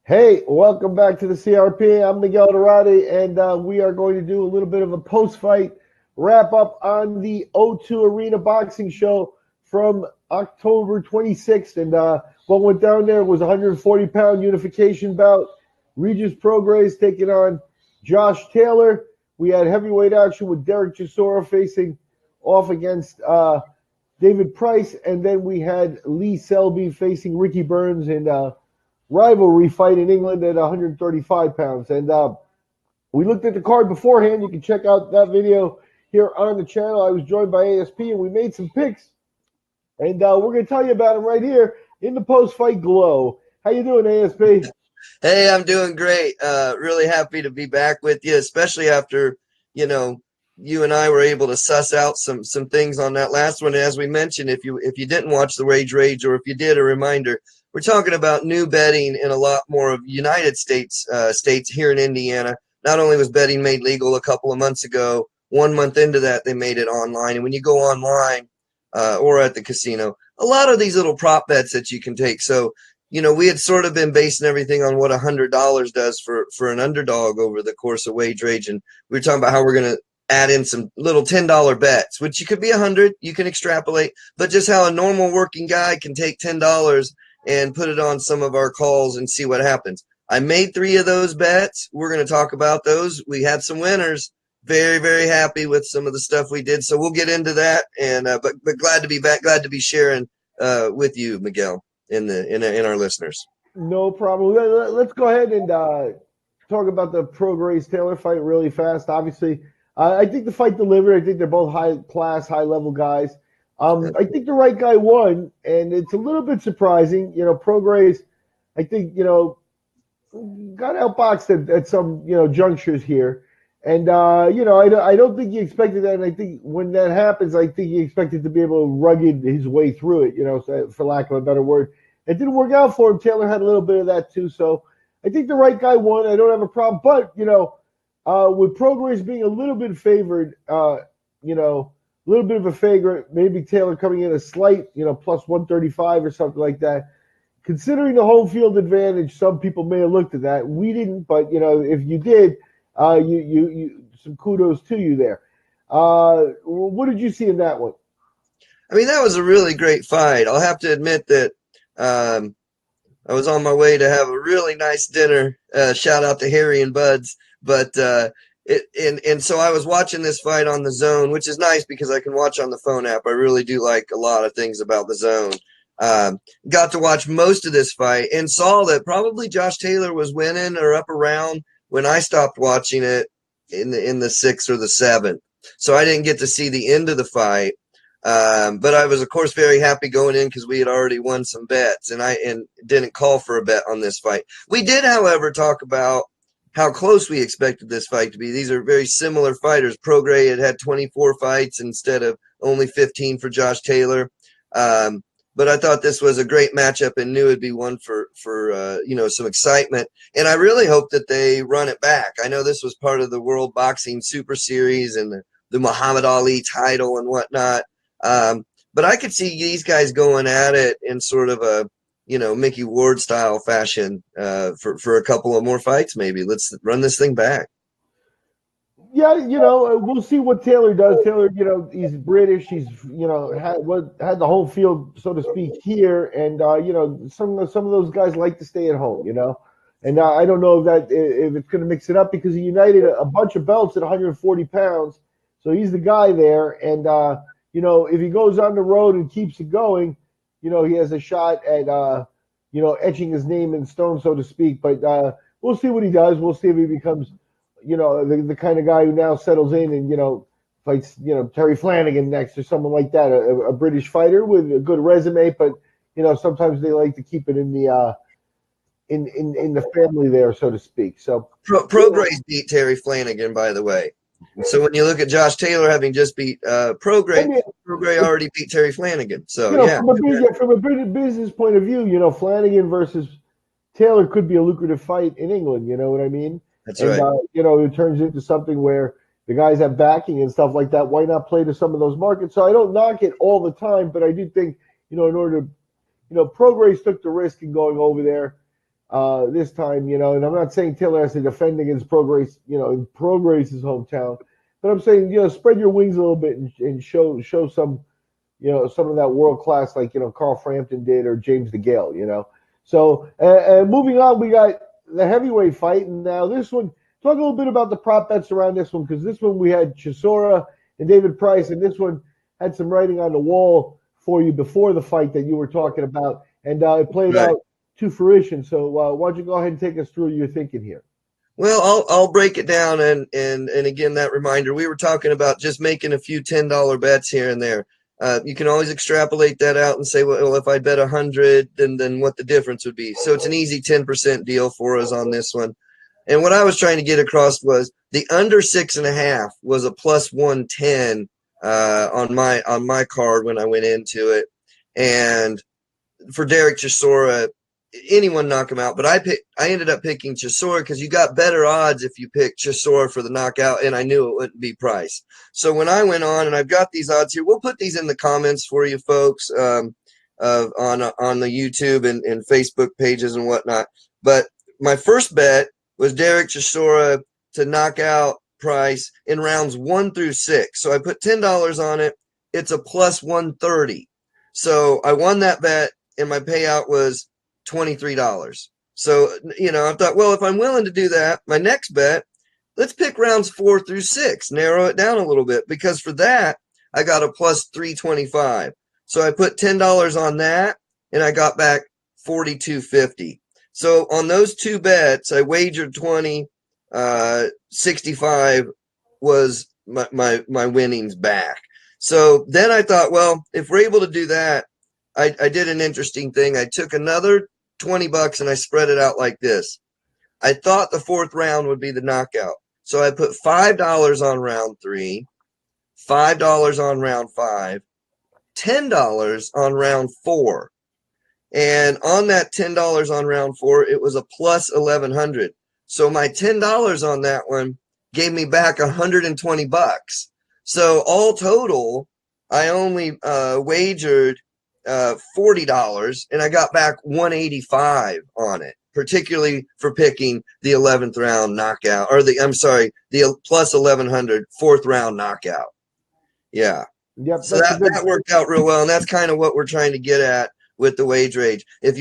Hey, welcome back to the CRP. I'm Miguel Dorati, and we are going to do a little bit of a post-fight wrap-up on the O2 Arena Boxing Show from October 26th. And what went down there was a 140-pound unification bout. Regis Prograis taking on Josh Taylor. We had heavyweight action with Derek Chisora facing off against David Price, and then we had Lee Selby facing Ricky Burns in rivalry fight in England at 135 pounds. And we looked at the card beforehand. You can check out that video here on the channel. I was joined by ASP, and we made some picks. And we're going to tell you about them right here in the post-fight glow. How you doing, ASP? Hey, I'm doing great. Really happy to be back with you, especially after, you and I were able to suss out some things on that last one. And as we mentioned, if you didn't watch the Rage, or if you did, a reminder, we're talking about new betting in a lot more of United States states here in Indiana. Not only was betting made legal a couple of months ago, 1 month into that, they made it online. And when you go online or at the casino, a lot of these little prop bets that you can take. So, we had sort of been basing everything on what $100 does for an underdog over the course of Wage Rage. And we were talking about how we're going to add in some little $10 bets, which you could be 100, you can extrapolate, but just how a normal working guy can take $10 and put it on some of our calls and see what happens. I made 3 of those bets. We're going to talk about those. We had some winners. Very, very happy with some of the stuff we did. So we'll get into that. And but glad to be back. Glad to be sharing with you, Miguel, in our listeners. No problem. Let's go ahead and talk about the Prograis Taylor fight really fast. Obviously, I think the fight delivered. I think they're both high-class, high-level guys. I think the right guy won, and it's a little bit surprising. Prograis, I think, got outboxed at some, junctures here. And, I don't think he expected that. And I think when that happens, I think he expected to be able to rugged his way through it, for lack of a better word. It didn't work out for him. Taylor had a little bit of that too. So I think the right guy won. I don't have a problem. But, with Prograis being a little bit favored, a little bit of a favorite, maybe Taylor coming in a slight, plus 135 or something like that. Considering the home field advantage, some people may have looked at that. We didn't, but, if you did, you some kudos to you there. What did you see in that one? I mean, that was a really great fight. I'll have to admit that I was on my way to have a really nice dinner. Shout out to Harry and Buds. But and so I was watching this fight on the Zone, which is nice because I can watch on the phone app. I really do like a lot of things about the Zone. Got to watch most of this fight and saw that probably Josh Taylor was winning or up around when I stopped watching it in the 6th or the 7th. So I didn't get to see the end of the fight. But I was, of course, very happy going in because we had already won some bets and didn't call for a bet on this fight. We did, however, talk about how close we expected this fight to be. These are very similar fighters. Prograis had 24 fights instead of only 15 for Josh Taylor. But I thought this was a great matchup and knew it'd be one for some excitement. And I really hope that they run it back. I know this was part of the World Boxing Super Series and the Muhammad Ali title and whatnot. But I could see these guys going at it in sort of a Mickey Ward style fashion for a couple of more fights, maybe. Let's run this thing back. Yeah, we'll see what Taylor does. Taylor, he's British. He's, had the whole field, so to speak, here. And, some of those guys like to stay at home, And I don't know if it's going to mix it up because he united a bunch of belts at 140 pounds. So he's the guy there. And, if he goes on the road and keeps it going, he has a shot at, etching his name in stone, so to speak. But we'll see what he does. We'll see if he becomes, the kind of guy who now settles in and, fights, Terry Flanagan next or someone like that, a British fighter with a good resume. But, sometimes they like to keep it in the in the family there, so to speak. So Prograis beat Terry Flanagan, by the way. So when you look at Josh Taylor having just beat Prograis already beat Terry Flanagan. So from a business point of view, Flanagan versus Taylor could be a lucrative fight in England. You know what I mean? That's right. It turns into something where the guys have backing and stuff like that. Why not play to some of those markets? So I don't knock it all the time, but I do think, in order to, Prograis took the risk in going over there. this time, and I'm not saying Taylor has to defend against Prograis, in Prograis' hometown, but I'm saying, spread your wings a little bit and show some, some of that world class like, Carl Frampton did or James DeGale. So, moving on, we got the heavyweight fight. And now this one, talk a little bit about the prop bets around this one, because this one we had Chisora and David Price, and this one had some writing on the wall for you before the fight that you were talking about, and it played Right. out to fruition. So why don't you go ahead and take us through your thinking here? Well, I'll break it down, and again, that reminder, we were talking about just making a few $10 bets here and there. You can always extrapolate that out and say, well, if I bet 100, then what the difference would be. So it's an easy 10% deal for us on this one. And what I was trying to get across was the under 6.5 was a plus 110 on my card when I went into it. And for Derek Chisora, anyone knock him out, but I ended up picking Chisora because you got better odds if you pick Chisora for the knockout, and I knew it wouldn't be Price. So when I went on, and I've got these odds here, we'll put these in the comments for you folks on the YouTube and Facebook pages and whatnot. But my first bet was Derek Chisora to knock out Price in rounds 1 through 6. So I put $10 on it. It's a plus 130. So I won that bet, and my payout was $23. So, I thought, well, if I'm willing to do that, my next bet, let's pick rounds 4 through 6, narrow it down a little bit, because for that, I got a plus 325. So I put $10 on that, and I got back $42.50. So on those two bets, I wagered 20, 65 was my winnings back. So then I thought, well, if we're able to do that, I did an interesting thing. I took another $20 and I spread it out like this. I thought the fourth round would be the knockout. So I put $5 on round 3, $5 on round 5, $10 on round 4. And on that $10 on round 4, it was a plus 1,100. So my $10 on that one gave me back $120. So all total, I only wagered $40, and I got back $185 on it, particularly for picking the 11th round knockout, or the plus 1,100 fourth round knockout. Yeah. Yep, So that worked out real well, and that's kind of what we're trying to get at with the wage rage. If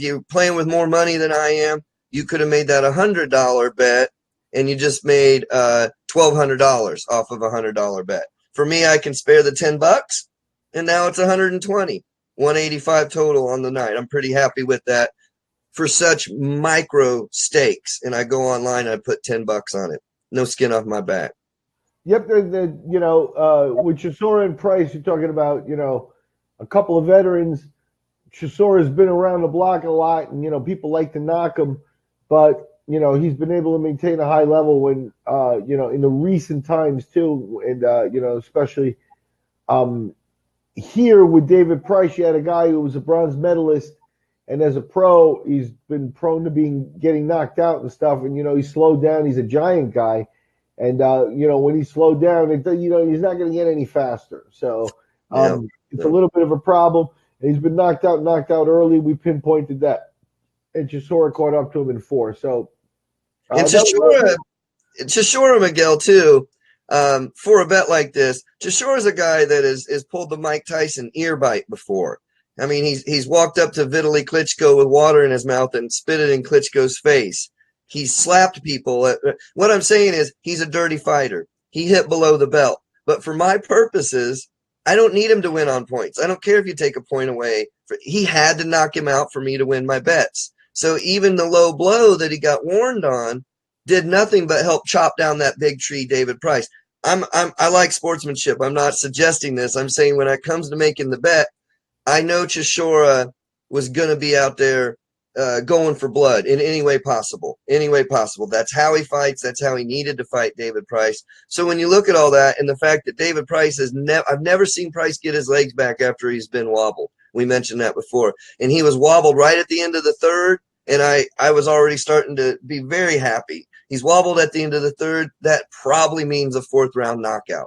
you're playing with more money than I am, you could have made that $100 bet, and you just made $1,200 off of a $100 bet. For me, I can spare the $10, and now it's 120, 185 total on the night. I'm pretty happy with that for such micro stakes. And I go online and I put $10 on it. No skin off my back. Yep, with Chisora and Price, you're talking about, a couple of veterans. Chisora's been around the block a lot, and, people like to knock him, but, he's been able to maintain a high level when, in the recent times too. And, especially here with David Price, you had a guy who was a bronze medalist, and as a pro, he's been prone to getting knocked out and stuff. And, he's slowed down. He's a giant guy. And, when he's slowed down, he's not going to get any faster. So it's a little bit of a problem. And he's been knocked out early. We pinpointed that. And Chisora caught up to him in 4. So, and Chisora, Miguel, too, for a bet like this, Chisora's a guy that has pulled the Mike Tyson ear bite before. I mean, he's walked up to Vitaly Klitschko with water in his mouth and spit it in Klitschko's face. He's slapped people. What I'm saying is he's a dirty fighter. He hit below the belt. But for my purposes, I don't need him to win on points. I don't care if you take a point away. He had to knock him out for me to win my bets. So even the low blow that he got warned on did nothing but help chop down that big tree, David Price. I like sportsmanship. I'm not suggesting this. I'm saying when it comes to making the bet, I know Chisora was going to be out there going for blood in any way possible. Any way possible. That's how he fights. That's how he needed to fight David Price. So when you look at all that and the fact that David Price I've never seen Price get his legs back after he's been wobbled. We mentioned that before. And he was wobbled right at the end of the third, and I was already starting to be very happy. He's wobbled at the end of the third. That probably means a fourth round knockout.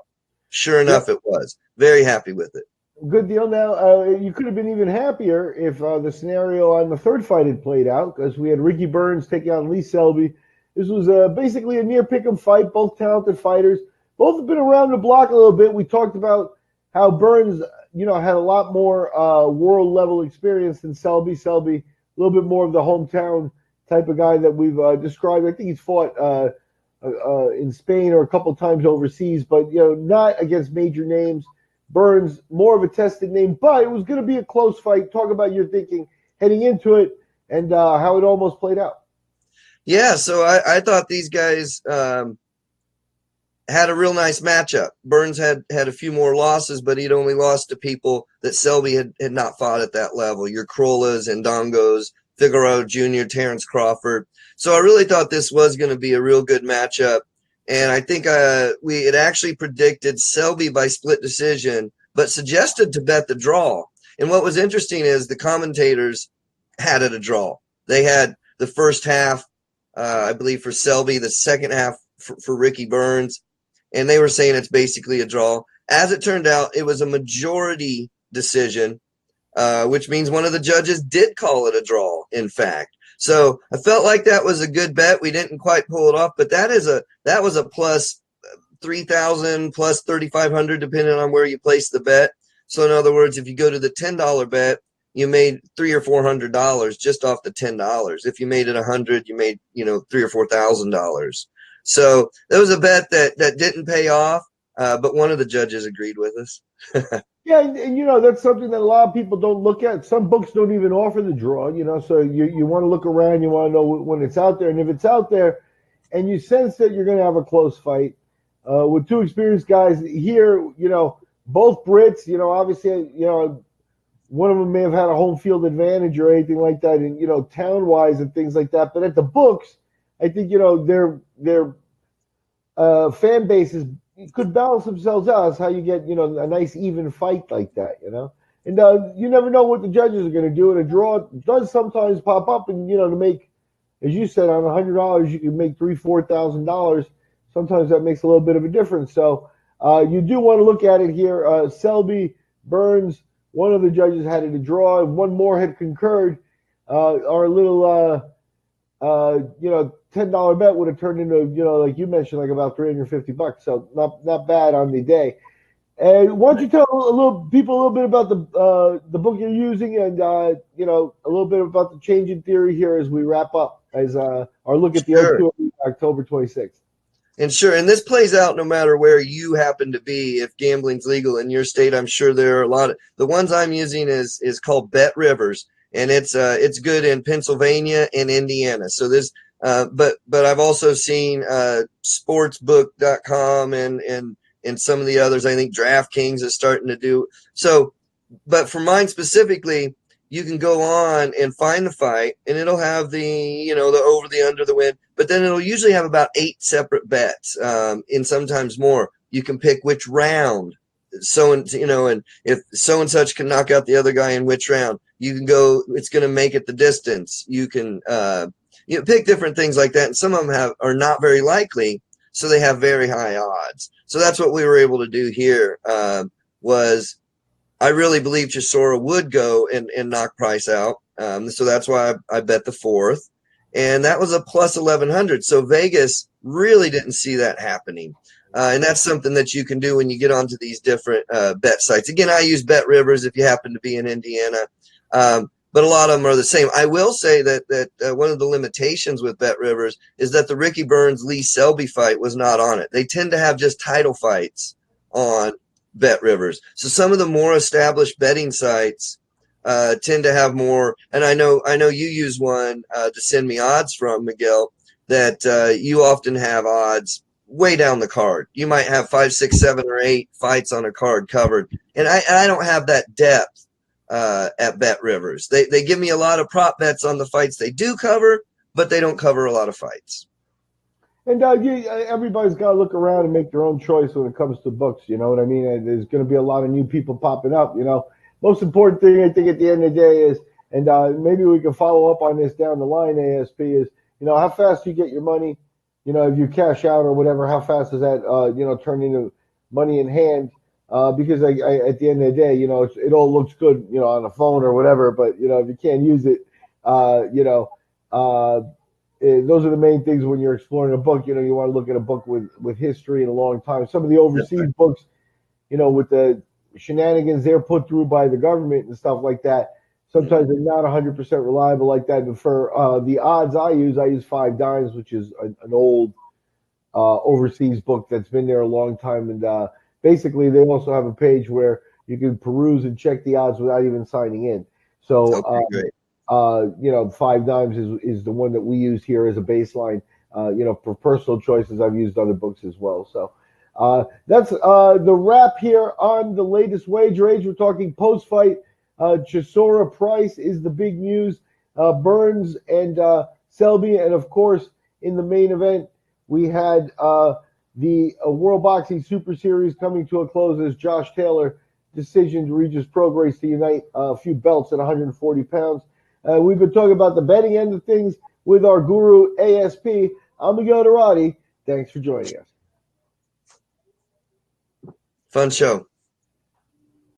Sure enough, It was. Very happy with it. Good deal. Now, you could have been even happier if the scenario on the third fight had played out, because we had Ricky Burns taking on Lee Selby. This was basically a near pick'em fight. Both talented fighters. Both have been around the block a little bit. We talked about how Burns, had a lot more world level experience than Selby. Selby, a little bit more of the hometown type of guy that we've described. I think he's fought in Spain or a couple times overseas, but not against major names. Burns, more of a tested name, but it was going to be a close fight. Talk about your thinking heading into it and how it almost played out. Yeah, so I thought these guys had a real nice matchup. Burns had a few more losses, but he'd only lost to people that Selby had not fought at that level. Your Crollas and Dongos, Figueroa Jr., Terrence Crawford. So I really thought this was going to be a real good matchup. And I think we had actually predicted Selby by split decision, but suggested to bet the draw. And what was interesting is the commentators had it a draw. They had the first half, I believe, for Selby, the second half for Ricky Burns, and they were saying it's basically a draw. As it turned out, it was a majority decision, which means one of the judges did call it a draw, in fact. So I felt like that was a good bet. We didn't quite pull it off, but that was a plus 3,000 plus 3,500 depending on where you place the bet. So in other words, if you go to the $10 bet, you made $300 or $400 just off the $10. If you made it 100, you made $3,000 or $4,000. So that was a bet that didn't pay off, but one of the judges agreed with us. Yeah, and that's something that a lot of people don't look at. Some books don't even offer the draw, so you want to look around, you want to know when it's out there. And if it's out there and you sense that you're going to have a close fight with two experienced guys here, both Brits, obviously, one of them may have had a home field advantage or anything like that, and, town-wise and things like that. But at the books, I think, their fan bases could balance themselves out. That's how you get, a nice even fight like that, And you never know what the judges are going to do. And a draw does sometimes pop up, and to make, as you said, on $100 you can make $3,000-$4,000. Sometimes that makes a little bit of a difference. So you do want to look at it here. Selby, Burns, one of the judges had it a draw, and one more had concurred. Our little $10 bet would have turned into, like you mentioned, like about $350. So not bad on the day. And why don't you tell people a little bit about the book you're using, and a little bit about the change in theory here as we wrap up as our look at the Sure. O2 October 26th. And sure, and this plays out no matter where you happen to be. If gambling's legal in your state, I'm sure there are a lot of the ones I'm using is called Bet Rivers, and it's good in Pennsylvania and Indiana. So this, but I've also seen sportsbook.com and some of the others. I think DraftKings is starting to do so. But for mine specifically, you can go on and find the fight, and it'll have the the over, the under, the win, but then it'll usually have about 8 separate bets, and sometimes more. You can pick which round, and if so and such can knock out the other guy in which round, you can go. It's going to make it the distance. You can pick different things like that, and some of them are not very likely, so they have very high odds. So that's what we were able to do here. Was I really believe Chisora would go and knock Price out. So that's why I bet the 4th. And that was a plus 1,100. So Vegas really didn't see that happening. And that's something that you can do when you get onto these different bet sites. Again, I use Bet Rivers if you happen to be in Indiana. But a lot of them are the same. I will say that one of the limitations with Bet Rivers is that the Ricky Burns-Lee Selby fight was not on it. They tend to have just title fights on Bet Rivers. So some of the more established betting sites tend to have more. And I know you use one to send me odds from, Miguel, that you often have odds way down the card. You might have 5, 6, 7, or 8 fights on a card covered. And I don't have that depth at Bet Rivers. They give me a lot of prop bets on the fights they do cover, but they don't cover a lot of fights. And everybody's got to look around and make their own choice when it comes to books. You know what I mean? And there's going to be a lot of new people popping up. Most important thing I think at the end of the day is, and maybe we can follow up on this down the line, ASP, is how fast you get your money. If you cash out or whatever, how fast does that turn into money in hand? because at the end of the day, it all looks good, on a phone or whatever. But if you can't use it, uh, those are the main things when you're exploring a book. You want to look at a book with history and a long time. Some of the overseas books, with the shenanigans they're put through by the government and stuff like that. Sometimes they're not 100% reliable like that. But for the odds I use 5 Dimes, which is an old overseas book that's been there a long time. And basically, they also have a page where you can peruse and check the odds without even signing in. So, great. 5 Dimes is the one that we use here as a baseline. For personal choices, I've used other books as well. So that's the wrap here on the latest wager age. We're talking post-fight. Chisora Price is the big news. Burns and Selby, and of course, in the main event, we had the World Boxing Super Series coming to a close as Josh Taylor decisioned Regis Prograis to unite a few belts at 140 pounds. We've been talking about the betting end of things with our guru, ASP. I'm Miguel Dorati. Thanks for joining us. Fun show.